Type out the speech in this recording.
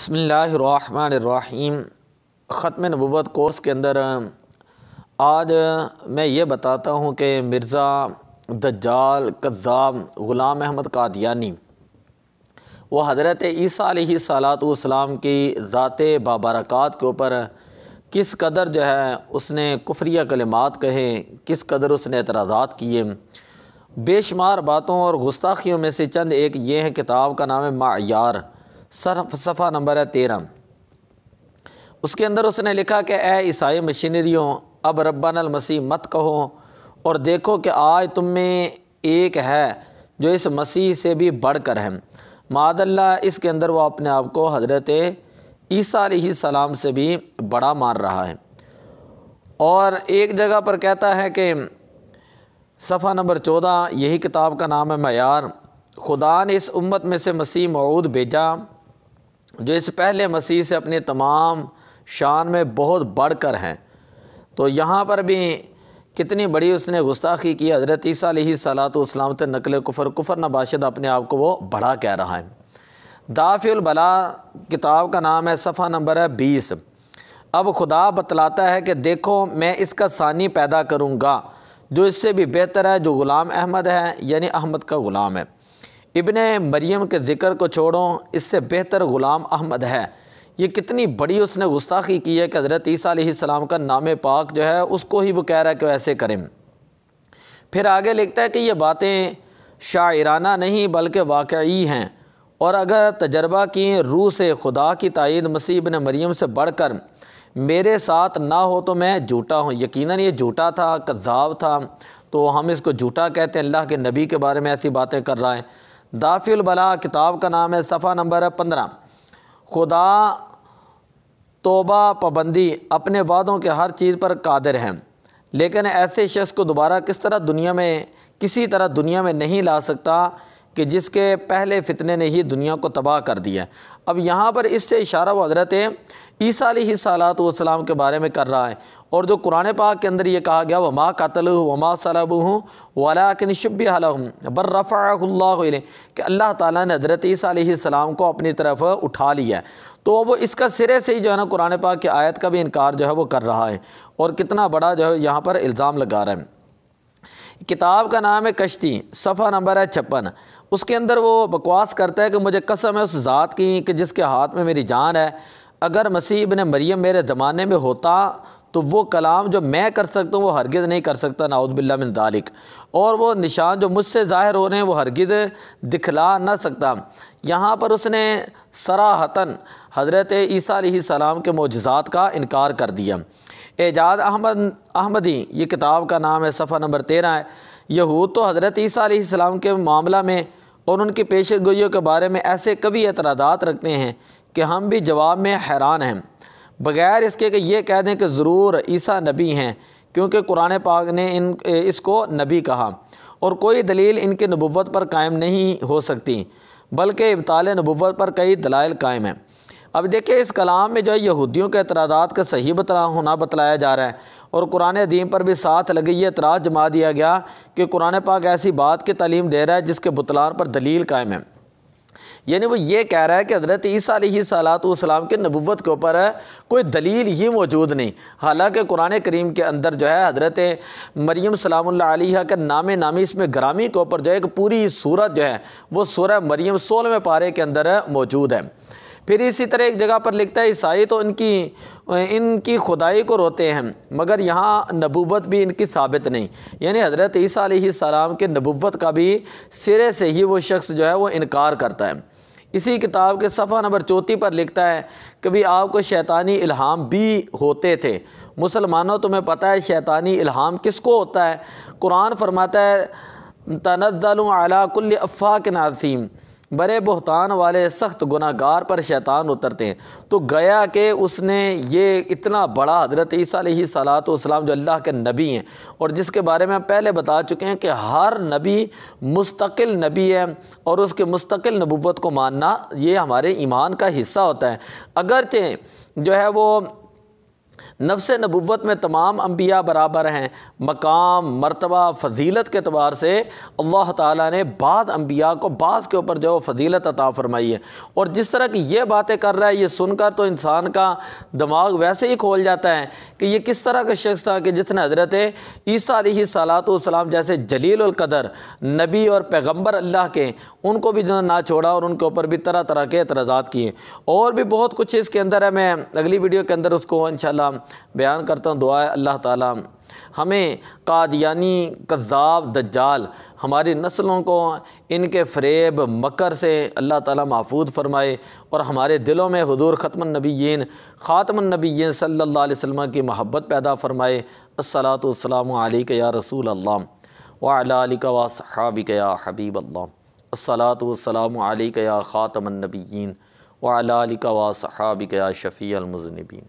बिस्मिल्लाहिर्रहमानिर्रहीम। ख़त्म नबूवत कोर्स के अंदर आज मैं ये बताता हूँ कि मिर्ज़ा दज्जाल कज़्ज़ाब ग़ुलाम अहमद कादियानी वो हज़रत ईसा अलैहिस्सलाम की ज़ात बाबरकत के ऊपर किस कदर जो है उसने कुफ्रिया कलिमात कहे, किस कदर उसने एतराज़ात किए। बेशुमार बातों और गुस्ताखियों में से चंद एक ये है। किताब का नाम है मायार, सफ़ा नंबर है 13। उसके अंदर उसने लिखा कि ए ईसाई मशीनरियों, अब रब्बानल मसीह मत कहो और देखो कि आज तुम में एक है जो इस मसीह से भी बढ़कर है। मादल्ला इसके अंदर वो अपने आप को हज़रत ईसा अलैहिस्सलाम से भी बड़ा मान रहा है। और एक जगह पर कहता है कि सफ़ा नंबर 14, यही किताब का नाम है मयार, खुदा ने इस उम्मत में से मसीह मऊद भेजा जो इस पहले मसीह से अपने तमाम शान में बहुत बढ़कर हैं। तो यहाँ पर भी कितनी बड़ी उसने गुस्ताखी की। हज़रत ईसा अलैहिस्सलाम से नकल कुफ़र नबाशिद अपने आप को वो बड़ा कह रहा है। दाफ़िउल बला किताब का नाम है, सफ़ा नंबर है 20। अब खुदा बतलाता है कि देखो मैं इसका सानी पैदा करूँगा जो इससे भी बेहतर है, जो ग़ुलाम अहमद है, यानी अहमद का ग़ुलाम है। इब्ने मरियम के ज़िक्र को छोड़ो, इससे बेहतर ग़ुलाम अहमद है। ये कितनी बड़ी उसने गुस्ताखी की है कि हज़रत ईसा अलैहिस्सलाम का नाम पाक जो है उसको ही वो कह रहा है कि ऐसे करें। फिर आगे लिखता है कि ये बातें शायराना नहीं बल्कि वाक़ई हैं, और अगर तजर्बा की रूह से खुदा की तायीद मसीह इब्ने मरियम से बढ़कर मेरे साथ ना हो तो मैं झूठा हूँ। यकीनन ये झूठा था, कज़्ज़ाब था, तो हम इसको झूठा कहते हैं। अल्लाह के नबी के बारे में ऐसी बातें कर रहा है। दाफ़िउल बला किताब का नाम है, सफ़ा नंबर है 15। खुदा तौबा पाबंदी अपने वादों के हर चीज़ पर कादिर हैं, लेकिन ऐसे शख्स को दोबारा किसी तरह दुनिया में नहीं ला सकता कि जिसके पहले फितने ने ही दुनिया को तबाह कर दिया। अब यहाँ पर इससे इशारा वो हज़रत ईसा अलैहिस्सलाम के बारे में कर रहा है। और जो कुरान पाक के अंदर ये कहा गया वमा कतलुहु वमा सलबुहु वलाकिन शुब्बिह लहुम बल रफ़अहुल्लाहु इलैहि, कि अल्लाह ताला ने हज़रत ईसा अलैहिस्सलाम को अपनी तरफ उठा लिया है। तो वो इसका सिरे से ही जो है ना कुरान पाक की आयत का भी इनकार जो है वो कर रहा है, और कितना बड़ा जो है यहाँ पर इल्ज़ाम लगा रहा है। किताब का नाम है कश्ती, सफ़ा नंबर है 56। उसके अंदर वो बकवास करता है कि मुझे कसम है उस ज़ात की कि जिसके हाथ में मेरी जान है, अगर मसीह इब्ने मरियम मेरे ज़माने में होता तो वो कलाम जो मैं कर सकता हूँ वो हरगिज़ नहीं कर सकता, नाउज़ बिल्लाह मिन ज़ालिक। और वो निशान जो मुझसे ज़ाहिर हो रहे हैं वो हरगिज़ दिखला ना सकता। यहाँ पर उसने सराहतन हज़रत ईसा अलैहिस्सलाम के मोजज़ात का इनकार कर दिया। एजाज अहमदी ये किताब का नाम है, सफ़ा नंबर 13 है। यहूद तो हज़रत ईसा अलैहिस्सलाम के मामला में और उनकी पेशगोइयों के बारे में ऐसे कभी एतराज़ात रखते हैं कि हम भी जवाब में हैरान हैं, बग़ैर इसके कि ये कह दें कि ज़रूर ईसा नबी हैं, क्योंकि कुरान पाक ने इसको नबी कहा और कोई दलील इनके नबुव्वत पर कायम नहीं हो सकती, बल्कि इब्ताल नबुव्वत पर कई दलाइल कायम हैं। अब देखिए इस कलाम में जो है यहूदियों के एतराज़ात का सही होना बतलाया जा रहा है, और कुरान अदीम पर भी साथ लगे ये एतराज़ जमा दिया गया कि कुरान पाक ऐसी बात की तालीम दे रहा है जिसके बुतलान पर दलील कायम है। यानी वो ये कह रहा है कि हज़रत ईसा अलैहिस्सलाम के नबुव्वत के ऊपर कोई दलील ही मौजूद नहीं। हालांकि कुरान करीम के अंदर जो है हज़रत मरियम सलामुल्लाह अलैहा के नामी इसमें ग्रामी के ऊपर जो है एक पूरी सूरत जो है वो सूरह मरियम 16वें पारे के अंदर मौजूद है। फिर इसी तरह एक जगह पर लिखता है ईसाई तो इनकी खुदाई को रोते हैं, मगर यहाँ नबुव्वत भी इनकी साबित नहीं। यानी हज़रत ईसा अलैहिस्सलाम के नबुव्वत का भी सिरे से ही वो शख्स जो है वो इनकार करता है। इसी किताब के सफ़ा नंबर 34 पर लिखता है कभी आपको शैतानी इल्हाम भी होते थे। मुसलमानों तुम्हें पता है शैतानी इल्हाम किसको होता है? कुरान फरमाता है तनज़्ज़लु अला कुल्लि अफ़्फ़ाकिन असीम, बड़े बहतान वाले सख्त गुनाहगार पर शैतान उतरते हैं। तो गया कि उसने ये इतना बड़ा हज़रत ईसा अलैहिस्सलाम जो अल्लाह के नबी हैं और जिसके बारे में हम पहले बता चुके हैं कि हर नबी मुस्तकिल नबी है और उसके मुस्तकिल नबुव्वत को मानना ये हमारे ईमान का हिस्सा होता है। अगरचे जो है वो नफ्स नबुव्वत में तमाम अम्बिया बराबर हैं। मकाम, मर्तबा, फ़जीलत के अतबार से अल्लाह ताला ने बाद अम्बिया को बाज़ के ऊपर जो फ़जीलत अता फ़रमाई है। और जिस तरह की ये बातें कर रहा है, ये सुनकर तो इंसान का दिमाग वैसे ही खोल जाता है कि ये किस तरह का शख्स था कि जिसने हज़रत ईसा अलैहिस्सलाम जैसे जलीलुल क़दर नबी और पैगम्बर अल्लाह के, उनको भी जो ना छोड़ा और उनके ऊपर भी तरह तरह के एतराज़ात किए। और भी बहुत कुछ इसके अंदर है, मैं अगली वीडियो के अंदर उसको इंशाअल्लाह बयान करता हूँ। दुआ है अल्लाह ताला हमें कादियानी, कज़्ज़ाब, दज्जाल, हमारी नस्लों को इनके फ़रेब, मकर से अल्लाह ताला महफूज फ़रमाए और हमारे दिलों में हुज़ूर ख़त्मुन नबिय्यीन, ख़ातमुन नबिय्यीन सल्लल्लाहु अलैहि वसल्लम की मोहब्बत पैदा फ़रमाए। अस्सलातु वस्सलामु अलैका या रसूल अल्लाह व अला आलिका व अस्हाबिका या हबीब अल्लाह। अस्सलातु वस्सलामु अलैका या ख़ातमुन नबिय्यीन व अला आलिका व अस्हाबिका या शफ़ीअल मुज़निबीन।